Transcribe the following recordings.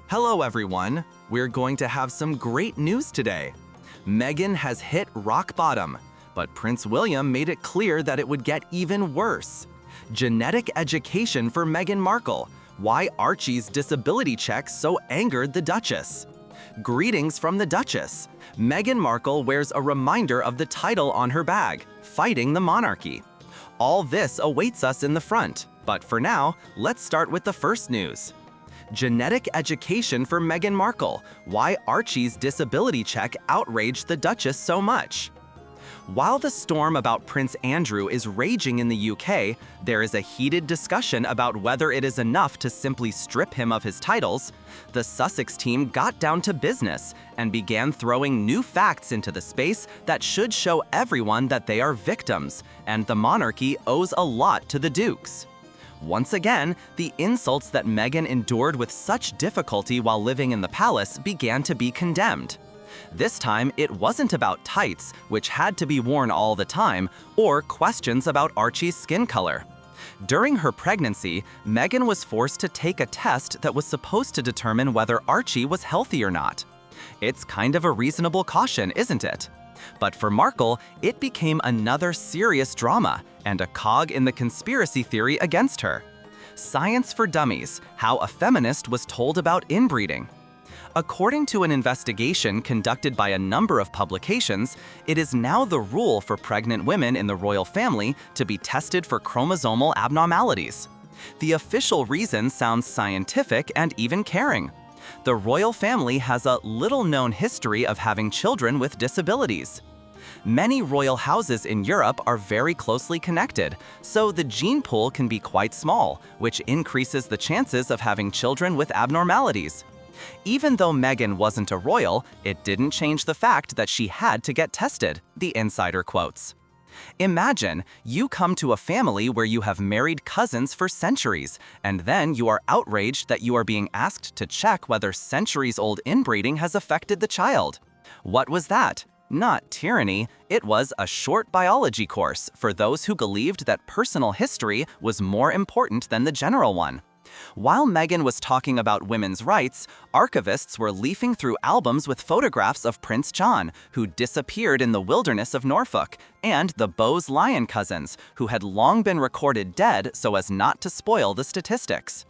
Hello everyone! We're going to have some great news today. Meghan has hit rock bottom, but Prince William made it clear that it would get even worse. Genetic education for Meghan Markle. Why Archie's disability check so angered the Duchess. Greetings from the Duchess. Meghan Markle wears a reminder of the title on her bag, Fighting the Monarchy. All this awaits us in the front, but for now, let's start with the first news. Genetic education for Meghan Markle. Why Archie's disability check outraged the Duchess so much. While the storm about Prince Andrew is raging in the UK, there is a heated discussion about whether it is enough to simply strip him of his titles. The Sussex team got down to business and began throwing new facts into the space that should show everyone that they are victims, and the monarchy owes a lot to the dukes. Once again, the insults that Meghan endured with such difficulty while living in the palace began to be condemned. This time, it wasn't about tights, which had to be worn all the time, or questions about Archie's skin color. During her pregnancy, Meghan was forced to take a test that was supposed to determine whether Archie was healthy or not. It's kind of a reasonable caution, isn't it? But for Markle, it became another serious drama and a cog in the conspiracy theory against her. Science for Dummies: How a Feminist Was Told About Inbreeding. According to an investigation conducted by a number of publications, it is now the rule for pregnant women in the royal family to be tested for chromosomal abnormalities. The official reason sounds scientific and even caring. The royal family has a little-known history of having children with disabilities. Many royal houses in Europe are very closely connected, so the gene pool can be quite small, which increases the chances of having children with abnormalities. Even though Meghan wasn't a royal, it didn't change the fact that she had to get tested, the insider quotes. Imagine you come to a family where you have married cousins for centuries, and then you are outraged that you are being asked to check whether centuries-old inbreeding has affected the child. What was that? Not tyranny, it was a short biology course for those who believed that personal history was more important than the general one. While Meghan was talking about women's rights, archivists were leafing through albums with photographs of Prince John, who disappeared in the wilderness of Norfolk, and the Bowes-Lyon cousins, who had long been recorded dead so as not to spoil the statistics.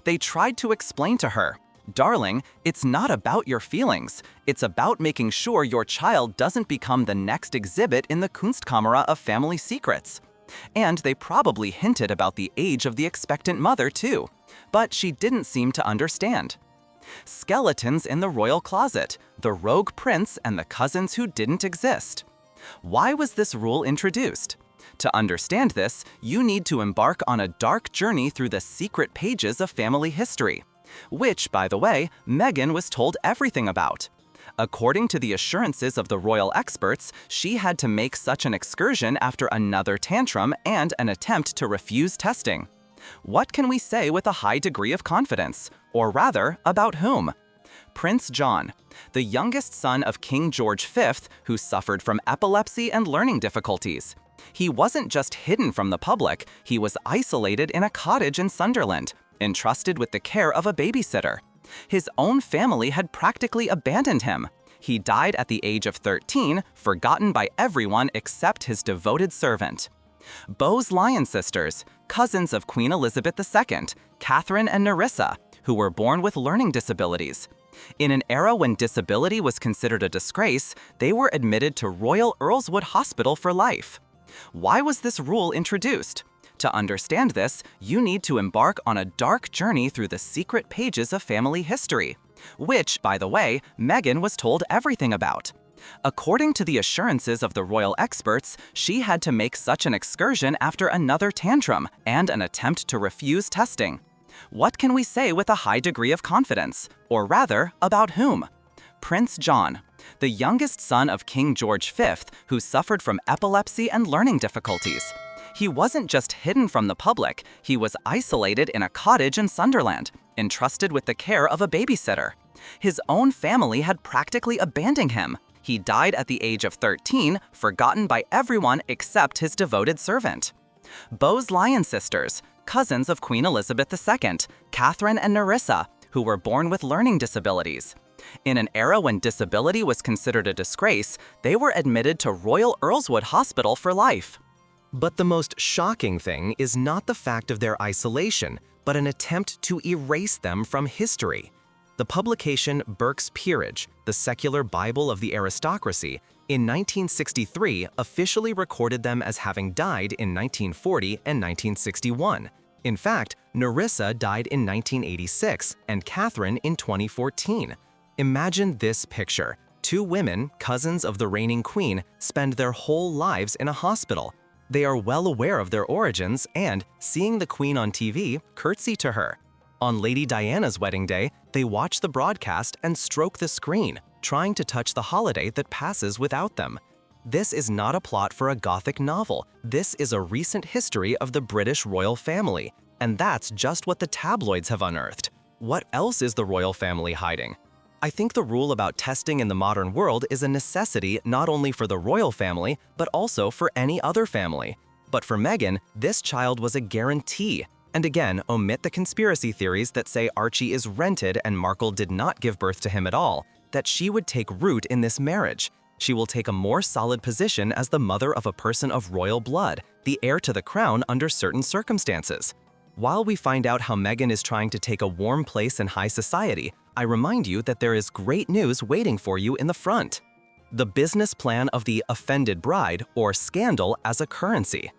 They tried to explain to her, "Darling, it's not about your feelings. It's about making sure your child doesn't become the next exhibit in the Kunstkamera of family secrets." And they probably hinted about the age of the expectant mother too. But she didn't seem to understand. Skeletons in the royal closet, the rogue prince and the cousins who didn't exist. Why was this rule introduced? To understand this, you need to embark on a dark journey through the secret pages of family history, which, by the way, Meghan was told everything about. According to the assurances of the royal experts, she had to make such an excursion after another tantrum and an attempt to refuse testing. What can we say with a high degree of confidence? Or rather, about whom? Prince John, the youngest son of King George V, who suffered from epilepsy and learning difficulties. He wasn't just hidden from the public, he was isolated in a cottage in Sunderland, entrusted with the care of a babysitter. His own family had practically abandoned him. He died at the age of 13, forgotten by everyone except his devoted servant. Bowes-Lyon sisters, cousins of Queen Elizabeth II, Catherine and Nerissa, who were born with learning disabilities. In an era when disability was considered a disgrace, they were admitted to Royal Earlswood Hospital for life. Why was this rule introduced? To understand this, you need to embark on a dark journey through the secret pages of family history, which, by the way, Meghan was told everything about. According to the assurances of the royal experts, she had to make such an excursion after another tantrum and an attempt to refuse testing. What can we say with a high degree of confidence? Or rather, about whom? Prince John, the youngest son of King George V, who suffered from epilepsy and learning difficulties. He wasn't just hidden from the public, he was isolated in a cottage in Sunderland, entrusted with the care of a babysitter. His own family had practically abandoned him. He died at the age of 13, forgotten by everyone except his devoted servant. Bowes-Lyon sisters, cousins of Queen Elizabeth II, Catherine and Nerissa, who were born with learning disabilities. In an era when disability was considered a disgrace, they were admitted to Royal Earlswood Hospital for life. But the most shocking thing is not the fact of their isolation, but an attempt to erase them from history. The publication Burke's Peerage, the secular Bible of the aristocracy, in 1963 officially recorded them as having died in 1940 and 1961. In fact, Nerissa died in 1986 and Catherine in 2014. Imagine this picture. Two women, cousins of the reigning queen, spend their whole lives in a hospital. They are well aware of their origins and, seeing the queen on TV, curtsy to her. On Lady Diana's wedding day, they watch the broadcast and stroke the screen, trying to touch the holiday that passes without them. This is not a plot for a Gothic novel. This is a recent history of the British royal family, and that's just what the tabloids have unearthed. What else is the royal family hiding? I think the rule about testing in the modern world is a necessity not only for the royal family, but also for any other family. But for Meghan, this child was a guarantee. And again, omit the conspiracy theories that say Archie is rented and Markle did not give birth to him at all, that she would take root in this marriage. She will take a more solid position as the mother of a person of royal blood, the heir to the crown under certain circumstances. While we find out how Meghan is trying to take a warm place in high society, I remind you that there is great news waiting for you in the front. The business plan of the offended bride, or scandal, as a currency.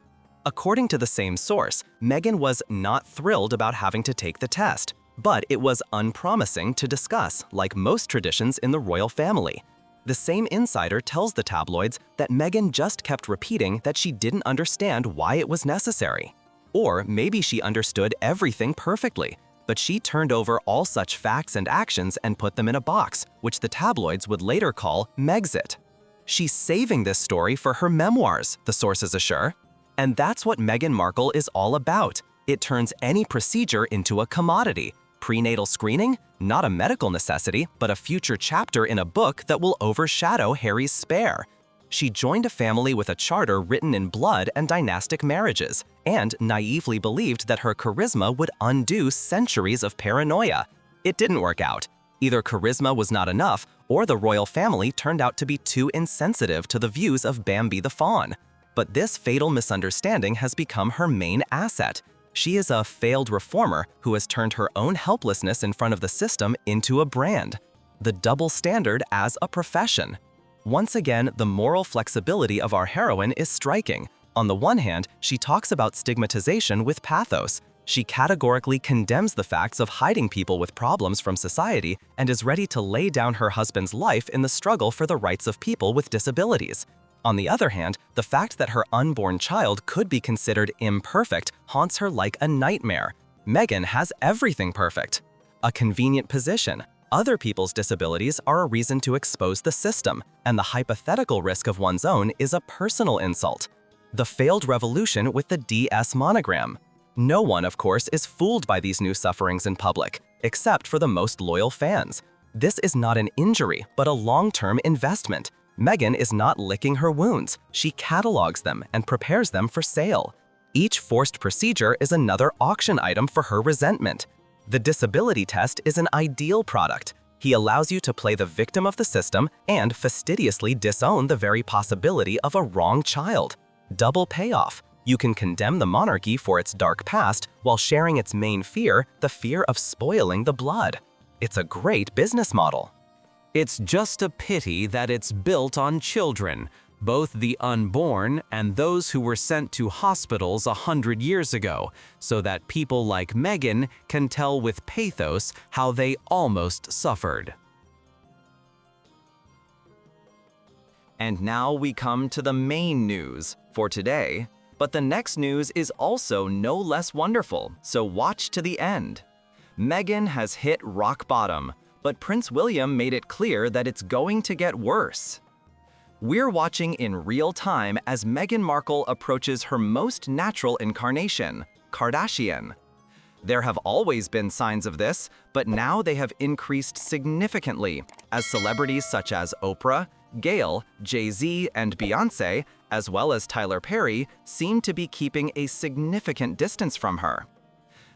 According to the same source, Meghan was not thrilled about having to take the test, but it was unpromising to discuss, like most traditions in the royal family. The same insider tells the tabloids that Meghan just kept repeating that she didn't understand why it was necessary. Or maybe she understood everything perfectly, but she turned over all such facts and actions and put them in a box, which the tabloids would later call Megxit. She's saving this story for her memoirs, the sources assure. And that's what Meghan Markle is all about. It turns any procedure into a commodity. Prenatal screening? Not a medical necessity, but a future chapter in a book that will overshadow Harry's spare. She joined a family with a charter written in blood and dynastic marriages, and naively believed that her charisma would undo centuries of paranoia. It didn't work out. Either charisma was not enough, or the royal family turned out to be too insensitive to the views of Bambi the Fawn. But this fatal misunderstanding has become her main asset. She is a failed reformer who has turned her own helplessness in front of the system into a brand. The double standard as a profession. Once again, the moral flexibility of our heroine is striking. On the one hand, she talks about stigmatization with pathos. She categorically condemns the facts of hiding people with problems from society and is ready to lay down her husband's life in the struggle for the rights of people with disabilities. On the other hand, the fact that her unborn child could be considered imperfect haunts her like a nightmare. Meghan has everything perfect. A convenient position. Other people's disabilities are a reason to expose the system, and the hypothetical risk of one's own is a personal insult. The failed revolution with the DS monogram. No one, of course, is fooled by these new sufferings in public, except for the most loyal fans. This is not an injury, but a long-term investment. Meghan is not licking her wounds. She catalogs them and prepares them for sale. Each forced procedure is another auction item for her resentment. The disability test is an ideal product. He allows you to play the victim of the system and fastidiously disown the very possibility of a wrong child. Double payoff. You can condemn the monarchy for its dark past while sharing its main fear, the fear of spoiling the blood. It's a great business model. It's just a pity that it's built on children, both the unborn and those who were sent to hospitals 100 years ago, so that people like Meghan can tell with pathos how they almost suffered. And now we come to the main news for today. But the next news is also no less wonderful, so watch to the end. Meghan has hit rock bottom, but Prince William made it clear that it's going to get worse. We're watching in real time as Meghan Markle approaches her most natural incarnation, Kardashian. There have always been signs of this, but now they have increased significantly as celebrities such as Oprah, Gayle, Jay-Z, and Beyoncé, as well as Tyler Perry, seem to be keeping a significant distance from her.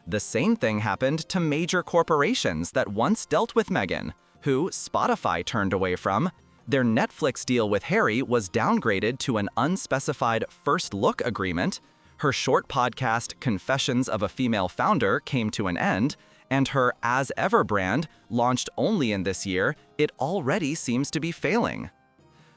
The same thing happened to major corporations that once dealt with Meghan, who Spotify turned away from. Their Netflix deal with Harry was downgraded to an unspecified first look agreement. Her short podcast, Confessions of a Female Founder, came to an end, and her As Ever brand, launched only in this year, it already seems to be failing.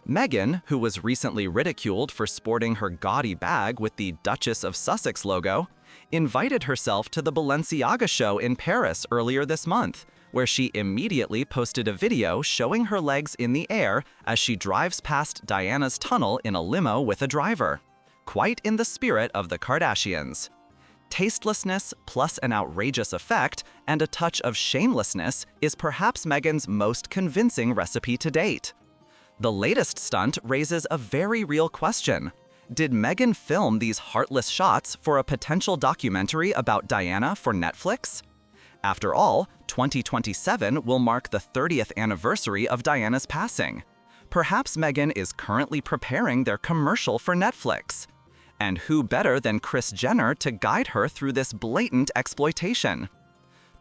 Meghan, who was recently ridiculed for sporting her gaudy bag with the Duchess of Sussex logo, invited herself to the Balenciaga show in Paris earlier this month, where she immediately posted a video showing her legs in the air as she drives past Diana's tunnel in a limo with a driver. Quite in the spirit of the Kardashians. Tastelessness plus an outrageous effect and a touch of shamelessness is perhaps Meghan's most convincing recipe to date. The latest stunt raises a very real question. Did Meghan film these heartless shots for a potential documentary about Diana for Netflix? After all, 2027 will mark the 30th anniversary of Diana's passing. Perhaps Meghan is currently preparing their commercial for Netflix. And who better than Kris Jenner to guide her through this blatant exploitation?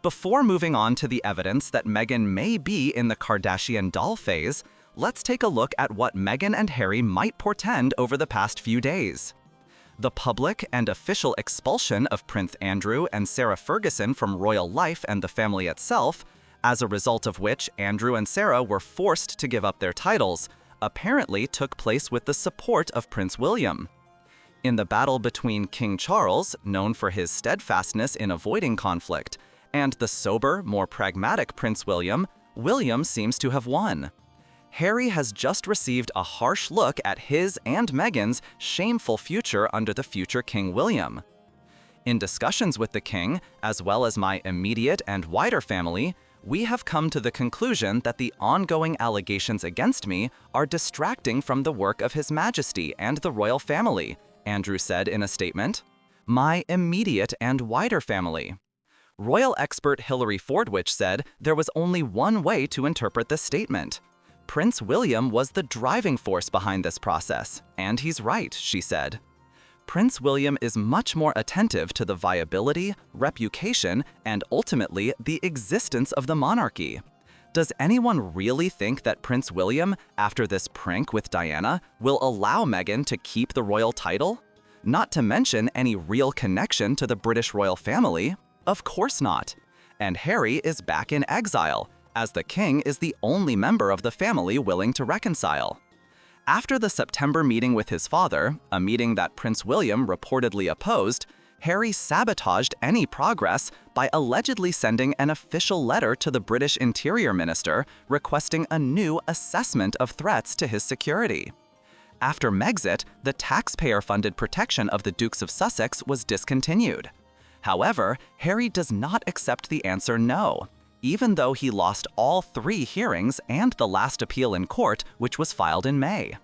Before moving on to the evidence that Meghan may be in the Kardashian doll phase, let's take a look at what Meghan and Harry might portend over the past few days. The public and official expulsion of Prince Andrew and Sarah Ferguson from royal life and the family itself, as a result of which Andrew and Sarah were forced to give up their titles, apparently took place with the support of Prince William. In the battle between King Charles, known for his steadfastness in avoiding conflict, and the sober, more pragmatic Prince William, William seems to have won. Harry has just received a harsh look at his and Meghan's shameful future under the future King William. In discussions with the king, as well as my immediate and wider family, we have come to the conclusion that the ongoing allegations against me are distracting from the work of His Majesty and the royal family, Andrew said in a statement. My immediate and wider family. Royal expert Hilary Fordwich said there was only one way to interpret this statement. Prince William was the driving force behind this process, and he's right, she said. Prince William is much more attentive to the viability, reputation, and ultimately the existence of the monarchy. Does anyone really think that Prince William, after this prank with Diana, will allow Meghan to keep the royal title? Not to mention any real connection to the British royal family? Of course not. And Harry is back in exile, as the king is the only member of the family willing to reconcile. After the September meeting with his father, a meeting that Prince William reportedly opposed, Harry sabotaged any progress by allegedly sending an official letter to the British Interior Minister requesting a new assessment of threats to his security. After Megxit, the taxpayer-funded protection of the Dukes of Sussex was discontinued. However, Harry does not accept the answer no, even though he lost all 3 hearings and the last appeal in court, which was filed in May.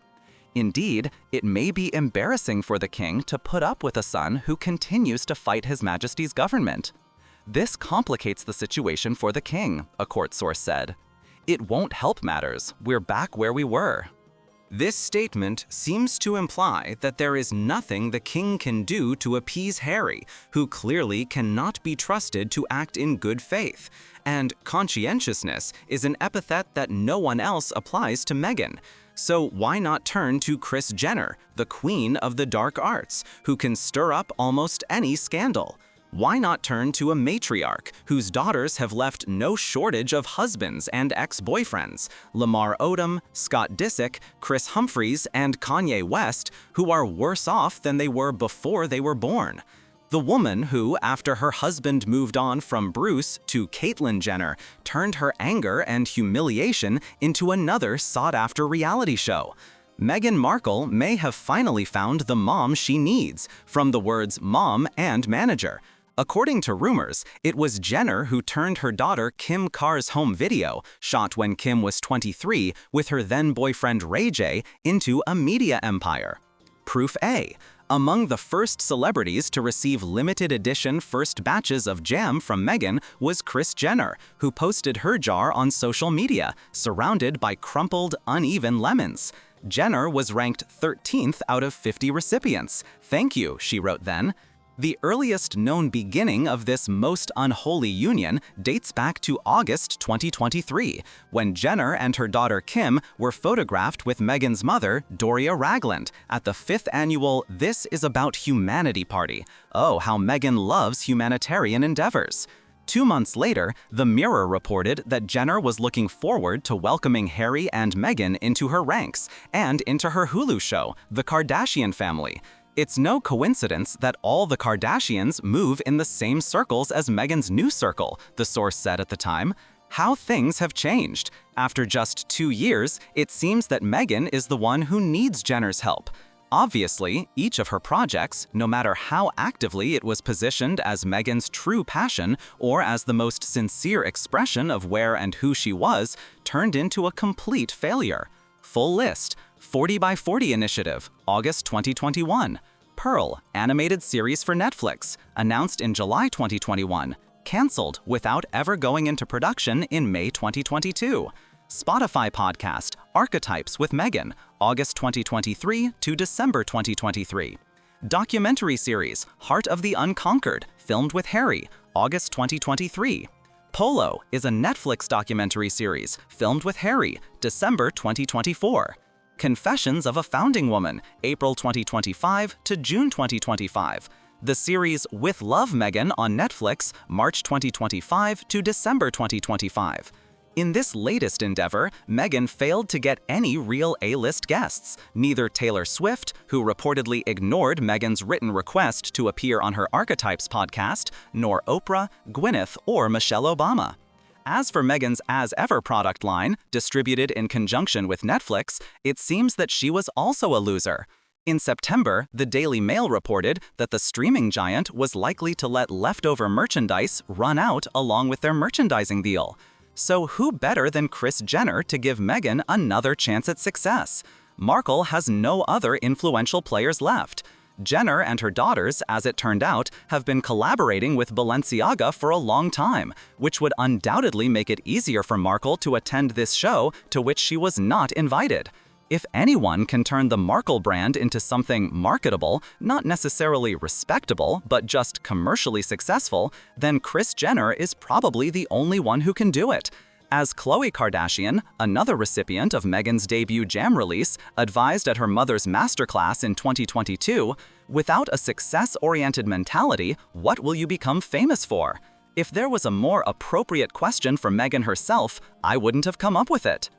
Indeed, it may be embarrassing for the king to put up with a son who continues to fight His Majesty's government. This complicates the situation for the king, a court source said. It won't help matters. We're back where we were. This statement seems to imply that there is nothing the king can do to appease Harry, who clearly cannot be trusted to act in good faith. And conscientiousness is an epithet that no one else applies to Meghan. So why not turn to Kris Jenner, the queen of the dark arts, who can stir up almost any scandal? Why not turn to a matriarch whose daughters have left no shortage of husbands and ex-boyfriends, Lamar Odom, Scott Disick, Chris Humphries, and Kanye West, who are worse off than they were before they were born? The woman who, after her husband moved on from Bruce to Caitlyn Jenner, turned her anger and humiliation into another sought-after reality show. Meghan Markle may have finally found the mom she needs, from the words mom and manager. According to rumors, it was Jenner who turned her daughter Kim Carr's home video, shot when Kim was 23 with her then-boyfriend Ray J, into a media empire. Proof A. Among the first celebrities to receive limited edition first batches of jam from Meghan was Kris Jenner, who posted her jar on social media, surrounded by crumpled, uneven lemons. Jenner was ranked 13th out of 50 recipients. Thank you, she wrote then. The earliest known beginning of this most unholy union dates back to August 2023, when Jenner and her daughter Kim were photographed with Meghan's mother, Doria Ragland, at the 5th annual This Is About Humanity party. Oh, how Meghan loves humanitarian endeavors. 2 months later, The Mirror reported that Jenner was looking forward to welcoming Harry and Meghan into her ranks and into her Hulu show, The Kardashian Family. It's no coincidence that all the Kardashians move in the same circles as Meghan's new circle, the source said at the time. How things have changed. After just 2 years, it seems that Meghan is the one who needs Jenner's help. Obviously, each of her projects, no matter how actively it was positioned as Meghan's true passion or as the most sincere expression of where and who she was, turned into a complete failure. Full list: 40 by 40 Initiative, August 2021. Pearl, animated series for Netflix, announced in July 2021, canceled without ever going into production in May 2022. Spotify podcast, Archetypes with Meghan, August 2023 to December 2023. Documentary series, Heart of the Unconquered, filmed with Harry, August 2023. Polo is a Netflix documentary series, filmed with Harry, December 2024. Confessions of a Founding Woman, April 2025 to June 2025. The series With Love Meghan on Netflix, March 2025 to December 2025. In this latest endeavor, Meghan failed to get any real A-list guests, neither Taylor Swift, who reportedly ignored Meghan's written request to appear on her Archetypes podcast, nor Oprah, Gwyneth, or Michelle Obama. As for Meghan's As Ever product line, distributed in conjunction with Netflix, it seems that she was also a loser. In September, the Daily Mail reported that the streaming giant was likely to let leftover merchandise run out along with their merchandising deal. So who better than Kris Jenner to give Meghan another chance at success? Markle has no other influential players left. Jenner and her daughters, as it turned out, have been collaborating with Balenciaga for a long time, which would undoubtedly make it easier for Markle to attend this show to which she was not invited. If anyone can turn the Markle brand into something marketable, not necessarily respectable, but just commercially successful, then Kris Jenner is probably the only one who can do it. As Khloe Kardashian, another recipient of Meghan's debut jam release, advised at her mother's masterclass in 2022, without a success-oriented mentality, what will you become famous for? If there was a more appropriate question for Meghan herself, I wouldn't have come up with it.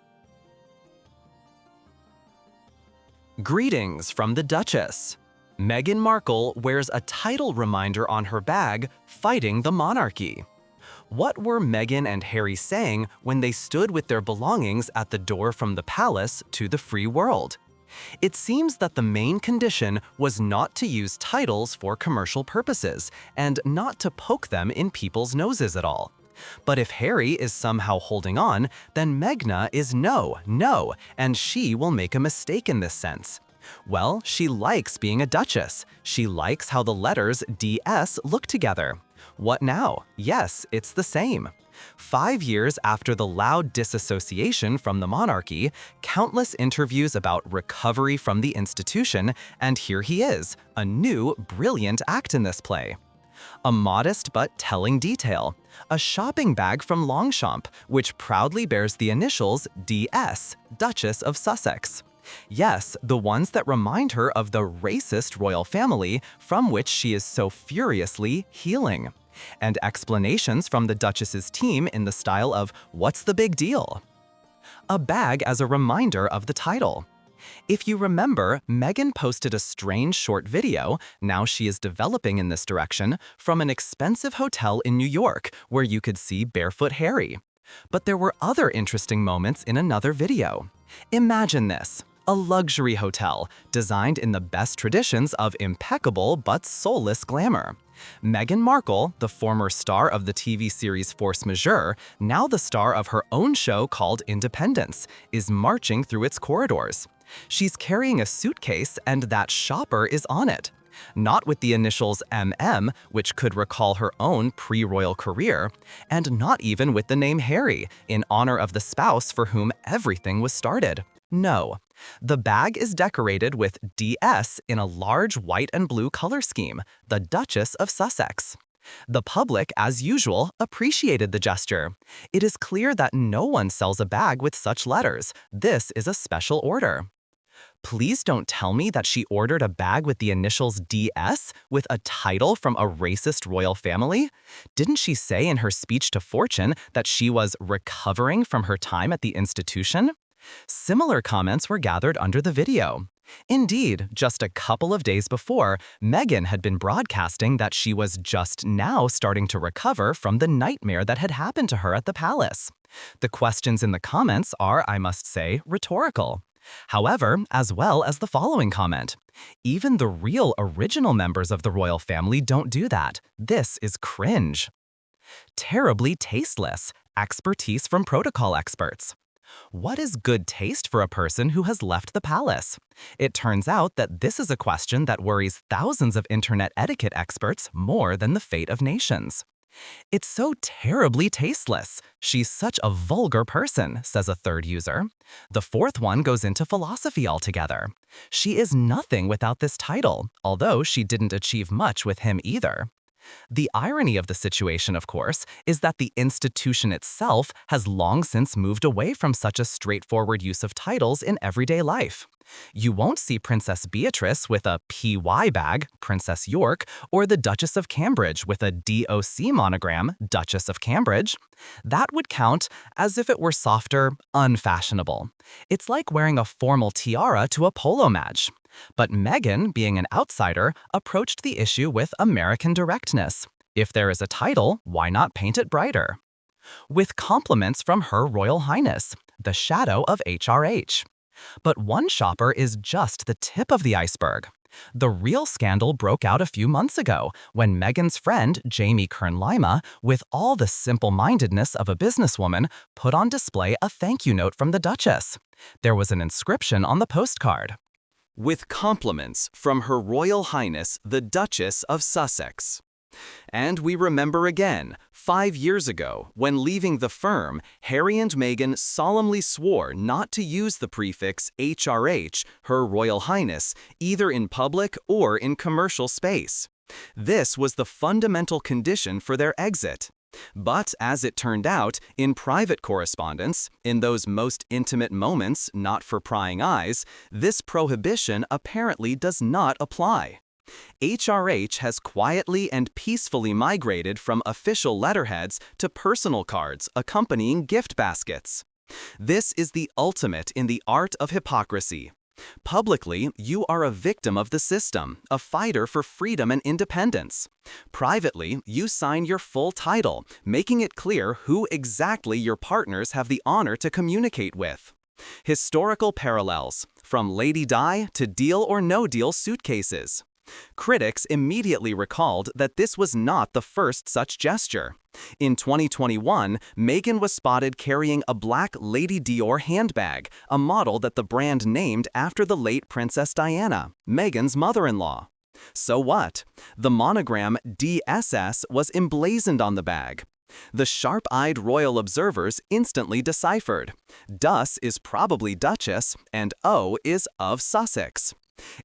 Greetings from the Duchess. Meghan Markle wears a title reminder on her bag, fighting the monarchy. What were Meghan and Harry saying when they stood with their belongings at the door from the palace to the free world? It seems that the main condition was not to use titles for commercial purposes and not to poke them in people's noses at all. But if Harry is somehow holding on, then Meghan is no, and she will make a mistake in this sense. Well, she likes being a duchess. She likes how the letters DS look together. What now? Yes, it's the same. 5 years after the loud disassociation from the monarchy, countless interviews about recovery from the institution, and here he is, a new, brilliant act in this play. A modest but telling detail, a shopping bag from Longchamp, which proudly bears the initials DS, Duchess of Sussex. Yes, the ones that remind her of the racist royal family from which she is so furiously healing. And explanations from the Duchess's team in the style of, "What's the big deal?" A bag as a reminder of the title. If you remember, Meghan posted a strange short video, now she is developing in this direction, from an expensive hotel in New York where you could see barefoot Harry. But there were other interesting moments in another video. Imagine this. A luxury hotel, designed in the best traditions of impeccable but soulless glamour. Meghan Markle, the former star of the TV series Force Majeure, now the star of her own show called Independence, is marching through its corridors. She's carrying a suitcase and that shopper is on it. Not with the initials MM, which could recall her own pre-royal career, and not even with the name Harry, in honor of the spouse for whom everything was started. No. The bag is decorated with DS in a large white and blue color scheme, the Duchess of Sussex. The public, as usual, appreciated the gesture. It is clear that no one sells a bag with such letters. This is a special order. Please don't tell me that she ordered a bag with the initials DS with a title from a racist royal family? Didn't she say in her speech to Fortune that she was recovering from her time at the institution? Similar comments were gathered under the video. Indeed, just a couple of days before, Meghan had been broadcasting that she was just now starting to recover from the nightmare that had happened to her at the palace. The questions in the comments are, I must say, rhetorical. However, as well as the following comment. Even the real original members of the royal family don't do that. This is cringe. Terribly tasteless. Expertise from protocol experts. What is good taste for a person who has left the palace? It turns out that this is a question that worries thousands of internet etiquette experts more than the fate of nations. It's so terribly tasteless. She's such a vulgar person, says a third user. The fourth one goes into philosophy altogether. She is nothing without this title, although she didn't achieve much with him either. The irony of the situation, of course, is that the institution itself has long since moved away from such a straightforward use of titles in everyday life. You won't see Princess Beatrice with a PY bag, Princess York, or the Duchess of Cambridge with a DOC monogram, Duchess of Cambridge. That would count as if it were softer, unfashionable. It's like wearing a formal tiara to a polo match. But Meghan, being an outsider, approached the issue with American directness. If there is a title, why not paint it brighter? With compliments from Her Royal Highness, the shadow of HRH. But one shopper is just the tip of the iceberg. The real scandal broke out a few months ago when Meghan's friend, Jamie Kern-Lima, with all the simple-mindedness of a businesswoman, put on display a thank you note from the Duchess. There was an inscription on the postcard. With compliments from Her Royal Highness, the Duchess of Sussex. And we remember again, 5 years ago, when leaving the firm, Harry and Meghan solemnly swore not to use the prefix HRH, Her Royal Highness, either in public or in commercial space. This was the fundamental condition for their exit. But as it turned out, in private correspondence, in those most intimate moments not for prying eyes, this prohibition apparently does not apply. HRH has quietly and peacefully migrated from official letterheads to personal cards accompanying gift baskets. This is the ultimate in the art of hypocrisy. Publicly, you are a victim of the system, a fighter for freedom and independence. Privately, you sign your full title, making it clear who exactly your partners have the honor to communicate with. Historical parallels, from Lady Di to Deal or No Deal suitcases. Critics immediately recalled that this was not the first such gesture. In 2021, Meghan was spotted carrying a black Lady Dior handbag, a model that the brand named after the late Princess Diana, Meghan's mother-in-law. So what? The monogram DSS was emblazoned on the bag. The sharp-eyed royal observers instantly deciphered. Dus is probably Duchess, and O is of Sussex.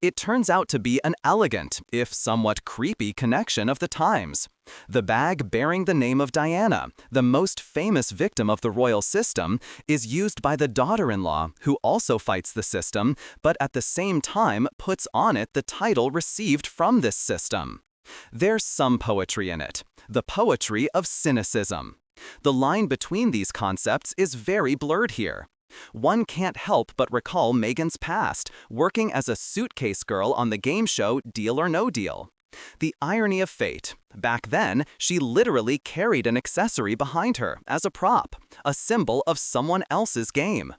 It turns out to be an elegant, if somewhat creepy, connection of the times. The bag bearing the name of Diana, the most famous victim of the royal system, is used by the daughter-in-law, who also fights the system, but at the same time puts on it the title received from this system. There's some poetry in it, the poetry of cynicism. The line between these concepts is very blurred here. One can't help but recall Meghan's past, working as a suitcase girl on the game show Deal or No Deal. The irony of fate. Back then, she literally carried an accessory behind her as a prop, a symbol of someone else's game.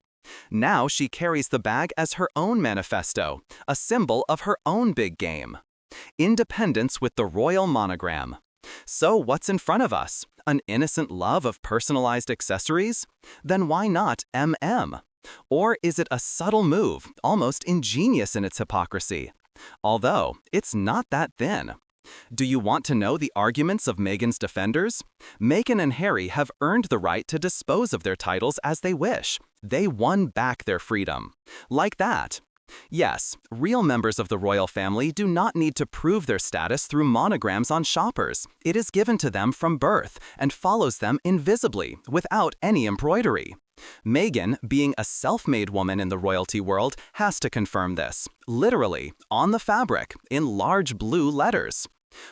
Now she carries the bag as her own manifesto, a symbol of her own big game. Independence with the royal monogram. So what's in front of us? An innocent love of personalized accessories? Then why not MM? Or is it a subtle move, almost ingenious in its hypocrisy? Although, it's not that thin. Do you want to know the arguments of Meghan's defenders? Meghan and Harry have earned the right to dispose of their titles as they wish. They won back their freedom. Like that. Yes, real members of the royal family do not need to prove their status through monograms on shoppers. It is given to them from birth and follows them invisibly, without any embroidery. Meghan, being a self-made woman in the royalty world, has to confirm this, literally, on the fabric, in large blue letters.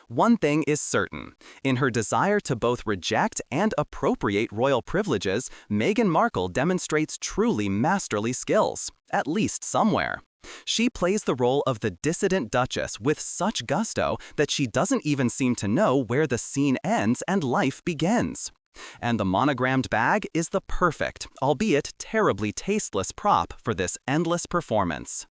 One thing is certain. In her desire to both reject and appropriate royal privileges, Meghan Markle demonstrates truly masterly skills, at least somewhere. She plays the role of the dissident duchess with such gusto that she doesn't even seem to know where the scene ends and life begins. And the monogrammed bag is the perfect, albeit terribly tasteless prop for this endless performance.